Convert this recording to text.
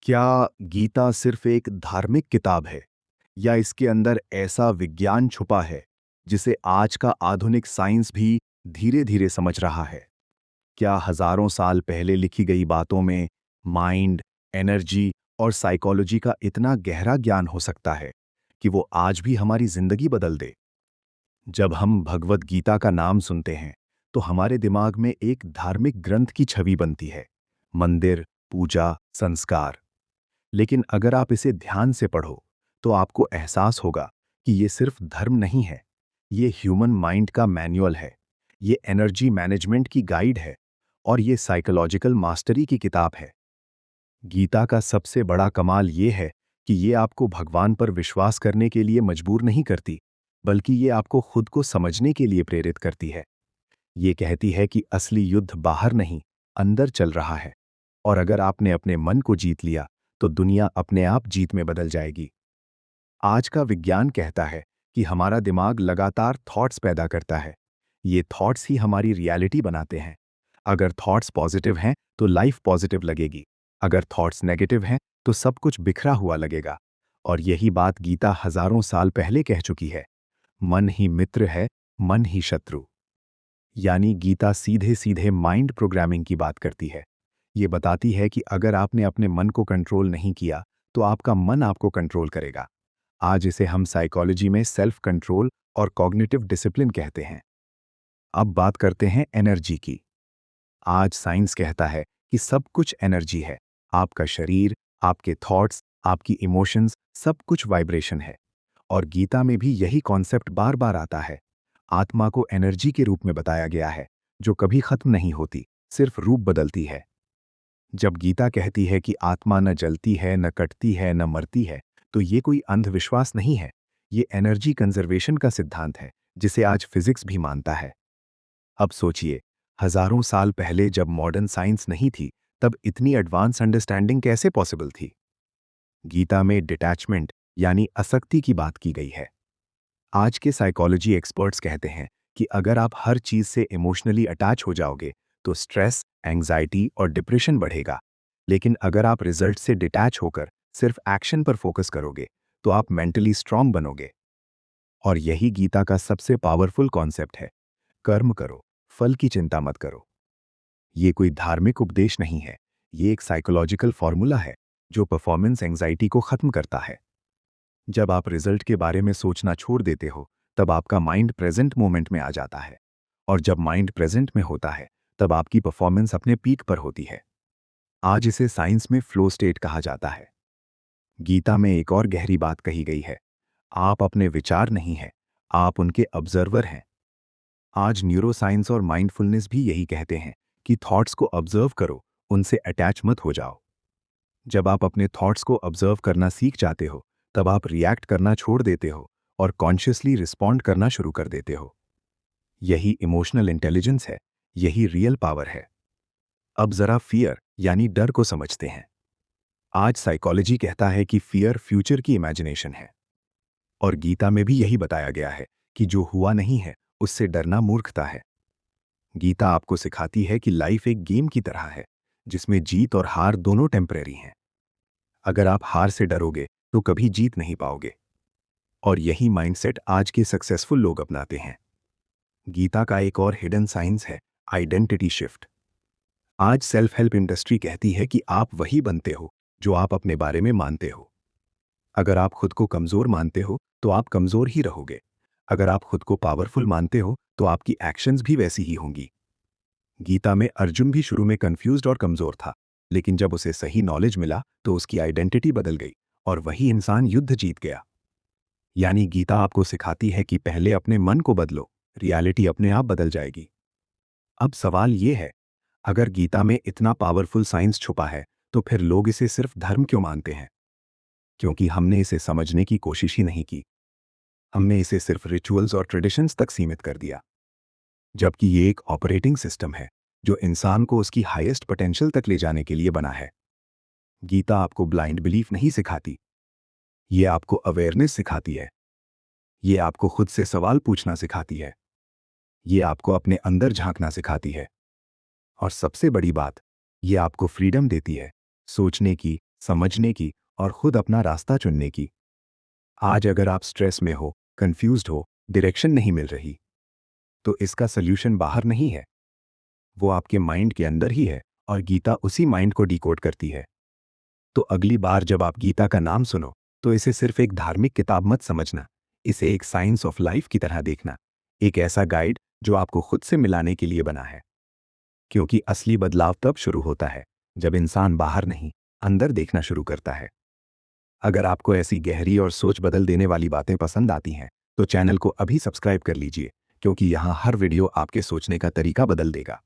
क्या गीता सिर्फ एक धार्मिक किताब है या इसके अंदर ऐसा विज्ञान छुपा है जिसे आज का आधुनिक साइंस भी धीरे धीरे समझ रहा है? क्या हजारों साल पहले लिखी गई बातों में माइंड, एनर्जी और साइकोलॉजी का इतना गहरा ज्ञान हो सकता है कि वो आज भी हमारी जिंदगी बदल दे? जब हम भगवत गीता का नाम सुनते हैं तो हमारे दिमाग में एक धार्मिक ग्रंथ की छवि बनती है। मंदिर, पूजा, संस्कार। लेकिन अगर आप इसे ध्यान से पढ़ो तो आपको एहसास होगा कि ये सिर्फ धर्म नहीं है। ये ह्यूमन माइंड का मैनुअल है, ये एनर्जी मैनेजमेंट की गाइड है और ये साइकोलॉजिकल मास्टरी की किताब है। गीता का सबसे बड़ा कमाल ये है कि ये आपको भगवान पर विश्वास करने के लिए मजबूर नहीं करती, बल्कि ये आपको खुद को समझने के लिए प्रेरित करती है। ये कहती है कि असली युद्ध बाहर नहीं, अंदर चल रहा है, और अगर आपने अपने मन को जीत लिया तो दुनिया अपने आप जीत में बदल जाएगी। आज का विज्ञान कहता है कि हमारा दिमाग लगातार थॉट्स पैदा करता है। ये थॉट्स ही हमारी रियलिटी बनाते हैं। अगर थॉट्स पॉजिटिव हैं तो लाइफ पॉजिटिव लगेगी, अगर थॉट्स नेगेटिव हैं तो सब कुछ बिखरा हुआ लगेगा। और यही बात गीता हजारों साल पहले कह चुकी है। मन ही मित्र है, मन ही शत्रु। यानी गीता सीधे सीधे माइंड प्रोग्रामिंग की बात करती है। ये बताती है कि अगर आपने अपने मन को कंट्रोल नहीं किया तो आपका मन आपको कंट्रोल करेगा। आज इसे हम साइकोलॉजी में सेल्फ कंट्रोल और कॉग्निटिव डिसिप्लिन कहते हैं। अब बात करते हैं एनर्जी की। आज साइंस कहता है कि सब कुछ एनर्जी है। आपका शरीर, आपके थॉट्स, आपकी इमोशंस, सब कुछ वाइब्रेशन है। और गीता में भी यही कॉन्सेप्ट बार बार आता है। आत्मा को एनर्जी के रूप में बताया गया है, जो कभी खत्म नहीं होती, सिर्फ रूप बदलती है। जब गीता कहती है कि आत्मा न जलती है, न कटती है, न मरती है, तो ये कोई अंधविश्वास नहीं है। ये एनर्जी कंजर्वेशन का सिद्धांत है, जिसे आज फिजिक्स भी मानता है। अब सोचिए, हजारों साल पहले जब मॉडर्न साइंस नहीं थी, तब इतनी एडवांस अंडरस्टैंडिंग कैसे पॉसिबल थी? गीता में डिटैचमेंट यानी असक्ति की बात की गई है। आज के साइकोलॉजी एक्सपर्ट्स कहते हैं कि अगर आप हर चीज से इमोशनली अटैच हो जाओगे तो स्ट्रेस, एंग्जाइटी और डिप्रेशन बढ़ेगा। लेकिन अगर आप रिजल्ट से डिटैच होकर सिर्फ एक्शन पर फोकस करोगे तो आप मेंटली स्ट्रांग बनोगे। और यही गीता का सबसे पावरफुल कॉन्सेप्ट है। कर्म करो, फल की चिंता मत करो। ये कोई धार्मिक उपदेश नहीं है, ये एक साइकोलॉजिकल फॉर्मूला है जो परफॉर्मेंस एंग्जाइटी को खत्म करता है। जब आप रिजल्ट के बारे में सोचना छोड़ देते हो, तब आपका माइंड प्रेजेंट मोमेंट में आ जाता है। और जब माइंड प्रेजेंट में होता है, तब आपकी परफॉर्मेंस अपने पीक पर होती है। आज इसे साइंस में फ्लो स्टेट कहा जाता है। गीता में एक और गहरी बात कही गई है। आप अपने विचार नहीं हैं, आप उनके ऑब्जर्वर हैं। आज न्यूरोसाइंस और माइंडफुलनेस भी यही कहते हैं कि थॉट्स को ऑब्जर्व करो, उनसे अटैच मत हो जाओ। जब आप अपने थॉट्स को ऑब्जर्व करना सीख जाते हो, तब आप रिएक्ट करना छोड़ देते हो और कॉन्शियसली रिस्पॉन्ड करना शुरू कर देते हो। यही इमोशनल इंटेलिजेंस है, यही रियल पावर है। अब जरा फियर यानी डर को समझते हैं। आज साइकोलॉजी कहता है कि फियर फ्यूचर की इमेजिनेशन है। और गीता में भी यही बताया गया है कि जो हुआ नहीं है उससे डरना मूर्खता है। गीता आपको सिखाती है कि लाइफ एक गेम की तरह है, जिसमें जीत और हार दोनों टेम्परेरी हैं। अगर आप हार से डरोगे तो कभी जीत नहीं पाओगे। और यही माइंडसेट आज के सक्सेसफुल लोग अपनाते हैं। गीता का एक और हिडन साइंस है, आइडेंटिटी शिफ्ट। आज सेल्फ हेल्प इंडस्ट्री कहती है कि आप वही बनते हो जो आप अपने बारे में मानते हो। अगर आप खुद को कमजोर मानते हो तो आप कमजोर ही रहोगे। अगर आप खुद को पावरफुल मानते हो तो आपकी एक्शंस भी वैसी ही होंगी। गीता में अर्जुन भी शुरू में कंफ्यूज्ड और कमजोर था, लेकिन जब उसे सही नॉलेज मिला तो उसकी आइडेंटिटी बदल गई और वही इंसान युद्ध जीत गया। यानी गीता आपको सिखाती है कि पहले अपने मन को बदलो, रियलिटी अपने आप बदल जाएगी। अब सवाल ये है, अगर गीता में इतना पावरफुल साइंस छुपा है तो फिर लोग इसे सिर्फ धर्म क्यों मानते हैं? क्योंकि हमने इसे समझने की कोशिश ही नहीं की। हमने इसे सिर्फ रिचुअल्स और ट्रेडिशंस तक सीमित कर दिया, जबकि ये एक ऑपरेटिंग सिस्टम है जो इंसान को उसकी हाईएस्ट पोटेंशियल तक ले जाने के लिए बना है। गीता आपको ब्लाइंड बिलीफ नहीं सिखाती, ये आपको अवेयरनेस सिखाती है। ये आपको खुद से सवाल पूछना सिखाती है। ये आपको अपने अंदर झांकना सिखाती है। और सबसे बड़ी बात, ये आपको फ्रीडम देती है, सोचने की, समझने की और खुद अपना रास्ता चुनने की। आज अगर आप स्ट्रेस में हो, कंफ्यूज्ड हो, डायरेक्शन नहीं मिल रही, तो इसका सल्यूशन बाहर नहीं है, वो आपके माइंड के अंदर ही है और गीता उसी माइंड को डिकोड करती है। तो अगली बार जब आप गीता का नाम सुनो, तो इसे सिर्फ एक धार्मिक किताब मत समझना, इसे एक साइंस ऑफ लाइफ की तरह देखना, एक ऐसा गाइड जो आपको खुद से मिलाने के लिए बना है। क्योंकि असली बदलाव तब शुरू होता है जब इंसान बाहर नहीं, अंदर देखना शुरू करता है। अगर आपको ऐसी गहरी और सोच बदल देने वाली बातें पसंद आती हैं, तो चैनल को अभी सब्सक्राइब कर लीजिए, क्योंकि यहाँ हर वीडियो आपके सोचने का तरीका बदल देगा।